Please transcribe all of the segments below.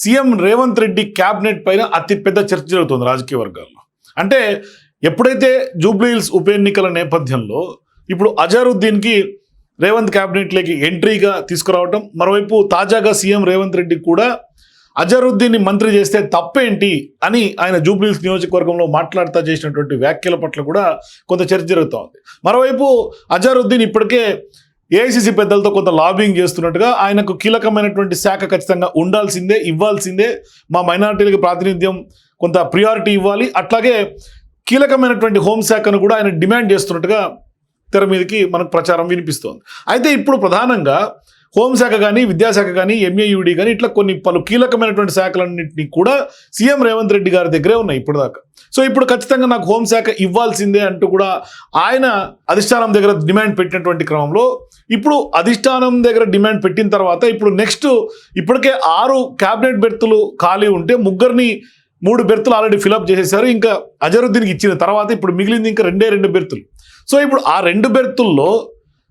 CM Revanth Reddy cabinet పైన అతిపెద్ద చర్చ జరుగుతుంది రాజకీయ వర్గాల్లో. అంటే ఎప్పుడైతే జూబ్లీ హిల్స్ ఉప ఎన్నికల నేపథ్యంలో ఇప్పుడు అజరుద్దీన్కి రేవంత్ క్యాబినెట్లోకి ఎంట్రీగా తీసుకురావటం, మరోవైపు తాజాగా సీఎం రేవంత్ రెడ్డి కూడా అజరుద్దీన్ని మంత్రి చేస్తే తప్పేంటి అని ఆయన జూబ్లీ హిల్స్ నియోజకవర్గంలో మాట్లాడుతూ చేసినటువంటి వ్యాఖ్యల పట్ల కూడా కొంత చర్చ జరుగుతూ ఉంది. మరోవైపు అజరుద్దీన్ ఇప్పటికే ఏఐసిసి పెద్దలతో కొంత లాబింగ్ చేస్తున్నట్టుగా ఆయనకు కీలకమైనటువంటి శాఖ ఖచ్చితంగా ఉండాల్సిందే, ఇవ్వాల్సిందే, మా మైనారిటీలకు ప్రాతినిధ్యం కొంత ప్రియారిటీ ఇవ్వాలి, అట్లాగే కీలకమైనటువంటి హోంశాఖను కూడా ఆయన డిమాండ్ చేస్తున్నట్టుగా తెర మీదకి మనకు ప్రచారం వినిపిస్తోంది. అయితే ఇప్పుడు ప్రధానంగా హోంశాఖ కానీ, విద్యాశాఖ కానీ, ఎంఏయుడి కానీ ఇట్లా పలు కీలకమైనటువంటి శాఖలన్నింటినీ కూడా సీఎం రేవంత్ రెడ్డి గారి దగ్గరే ఉన్నాయి ఇప్పటిదాకా. సో ఇప్పుడు ఖచ్చితంగా నాకు హోంశాఖ ఇవ్వాల్సిందే అంటూ కూడా ఆయన అధిష్టానం దగ్గర డిమాండ్ పెట్టినటువంటి క్రమంలో ఇప్పుడు అధిష్టానం దగ్గర డిమాండ్ పెట్టిన తర్వాత ఇప్పుడు నెక్స్ట్ ఇప్పటికే 6 క్యాబినెట్ బెర్తులు ఖాళీ ఉంటే 3 బెర్తులు ఆల్రెడీ ఫిలప్ చేసేసారు. ఇంకా అజరుద్దీన్కి ఇచ్చిన తర్వాత ఇప్పుడు మిగిలింది ఇంకా 2 బెర్తులు. సో ఇప్పుడు ఆ 2 బెర్తుల్లో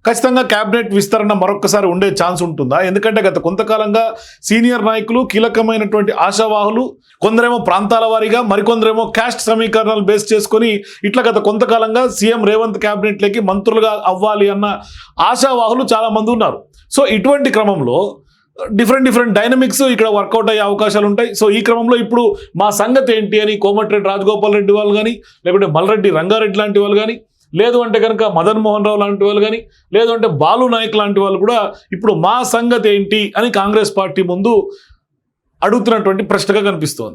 ఖచ్చితంగా క్యాబినెట్ విస్తరణ మరొకసారి ఉండే ఛాన్స్ ఉంటుందా? ఎందుకంటే గత కొంతకాలంగా సీనియర్ నాయకులు, కీలకమైనటువంటి ఆశావాహులు, కొందరేమో ప్రాంతాల వారీగా, మరికొందరేమో క్యాస్ట్ సమీకరణాలు బేస్ చేసుకొని ఇట్లా గత కొంతకాలంగా సీఎం రేవంత్ క్యాబినెట్లోకి మంత్రులుగా అవ్వాలి అన్న ఆశావాహులు చాలామంది ఉన్నారు. సో ఇటువంటి క్రమంలో డిఫరెంట్ డైనమిక్స్ ఇక్కడ వర్కౌట్ అయ్యే అవకాశాలు ఉంటాయి. సో ఈ క్రమంలో ఇప్పుడు మా సంగతి ఏంటి అని కోమటిరెడ్డి రాజగోపాల్ రెడ్డి వాళ్ళు కానీ, లేకుంటే మల్రెడ్డి రంగారెడ్డి లాంటి వాళ్ళు కానీ, లేదు అంటే కనుక మదన్ మోహన్ రావు లాంటి వాళ్ళు కానీ, లేదు అంటే బాలు నాయక్ లాంటి వాళ్ళు కూడా ఇప్పుడు మా సంగతి ఏంటి అని కాంగ్రెస్ పార్టీ ముందు అడుగుతున్నటువంటి ప్రశ్నగా కనిపిస్తోంది.